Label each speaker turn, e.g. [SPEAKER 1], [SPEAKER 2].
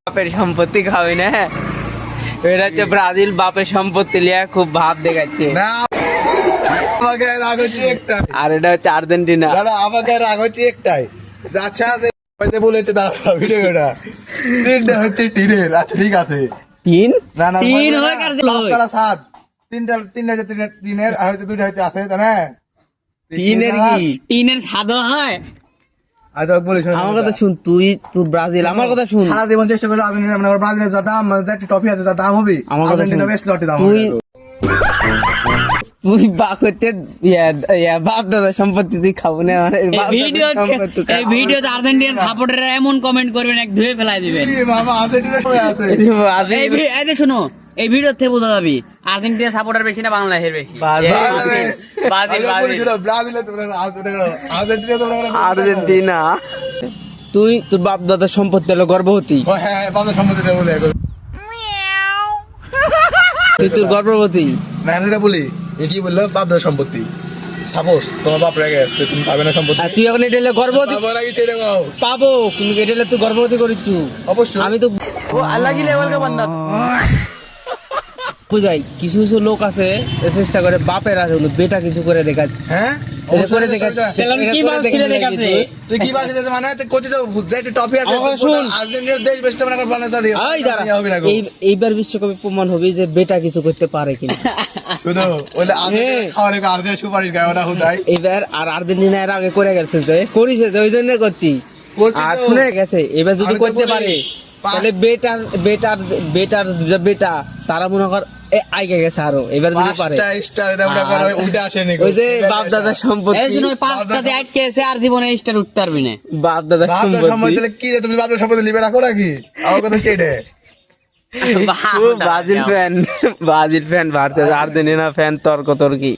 [SPEAKER 1] বাপের সম্পত্তি খাবি না। এটা হচ্ছে ব্রাজিল বাপের সম্পত্তি লিয়া খুব ভাব দেখাচ্ছে।
[SPEAKER 2] আমাকে রাগ হচ্ছে একটাই,
[SPEAKER 1] আর এটা হচ্ছে আর্জেন্টিনা।
[SPEAKER 2] দাদা আমাকে রাগ হচ্ছে একটাই। আচ্ছা বলেছে দাদা ভিডিওটা তিনটা হচ্ছে টিনের। আচ্ছা ঠিক আছে,
[SPEAKER 1] তিন
[SPEAKER 2] না না
[SPEAKER 1] তিন হয় কার দিল?
[SPEAKER 2] পাঁচতলা সাত, তিনটা হচ্ছে টিনের আর হচ্ছে দুইটা হচ্ছে আছে তাই না?
[SPEAKER 1] তিনের কি টিনের খাদা হয়?
[SPEAKER 2] আজ বলিস
[SPEAKER 1] আমার কথা শুন, তুই ব্রাজিল, আমার কথা শুন।
[SPEAKER 2] সারা জীবন চেষ্টা করে আর্জেন্টিনা মানে ব্রাজিলের যা দাম, মানে যা ট্রফি আছে যা দাম হবে,
[SPEAKER 1] আমার কথা শুন,
[SPEAKER 2] আর্জেন্টিনা বেশ লটে দাম
[SPEAKER 1] তুই
[SPEAKER 2] হবে।
[SPEAKER 1] তুই বাপ হচ্ছে বাপ দাদা সম্পত্তি তুই খাবো না।
[SPEAKER 3] এই ভিডিওতে আর্জেন্টিনার সাপোর্টাররা এমন কমেন্ট করবেন, এক ধুয়ে ফেলাই দিবেন।
[SPEAKER 2] কি বাবা আর্জেন্টিনা সবাই আছে।
[SPEAKER 3] এই যে শোনো, এই ভিডিও থেকে বোঝা যাবে আর্জেন্টিনার সাপোর্টার বেশি না বাংলাদেশের বেশি।
[SPEAKER 1] আর্জেন্টিনা। তুই তোর বাপ দাদার সম্পত্তি হলো গর্ভবতী, তুই তোর গর্ভবতী।
[SPEAKER 2] বলি কি বললো বাপদার সম্পত্তি, সাপোজ তোমার বাপ রেগে আসছে, তুমি পাবে না সম্পত্তি।
[SPEAKER 1] আর তুই এখন এটা হলে গর্ভবতী পাবো, কিন্তু এটা হলে তুই গর্ভবতী করিস তুই।
[SPEAKER 2] অবশ্যই
[SPEAKER 1] আমি তো আল্লাহ কি লেভেল কে বান্দা বুঝাই। কিছু কিছু লোক আছে চেষ্টা করে বাপের আছে বেটা কিছু করে দেখাচ্ছে।
[SPEAKER 2] হ্যাঁ
[SPEAKER 1] করে দেখাচ্ছে।
[SPEAKER 3] কি বাল ছিঁড়ে দেখাচ্ছে?
[SPEAKER 2] তুই কি বাসে মানে কোচে তো যাইতে টপি আছে, আর্জেন্টিনার দেশ বেশি মানে বাংলাদেশ
[SPEAKER 1] এই দাঁড়া, এইবার বিশ্বকাপে প্রমাণ হবে যে বেটা কিছু করতে পারে কিনা।
[SPEAKER 2] শুনো ওইলে আর্জেন্টিনা খাওয়ারে আর্জেন্টিনা সুপারিশ গায় ওটা হুদাই।
[SPEAKER 1] এবার আর আর্জেন্টিনা এর আগে করে গেছে, যে করিছে যে ওই জন্য করছি। আর শুনে গেছে এবার যদি করতে পারে তাহলে বেটা তারা মনে কর আইগে গেছে আরো। এবার যদি পারে ওই যে বাপ দাদার সম্পত্তি,
[SPEAKER 3] এই শুনো, পাঁচটাতে আটকে আছে আর জীবনে স্টার উঠতে পারবি না।
[SPEAKER 1] বাপ দাদার সম্পত্তি।
[SPEAKER 2] কি তুমি বাপের সম্পত্তি লিবে রাখো নাকি? আমার কথা কেটে
[SPEAKER 1] ব্রাজিল ফ্যান ভারতের আর্জেন্টিনা ফ্যান তর্ক তর্কি।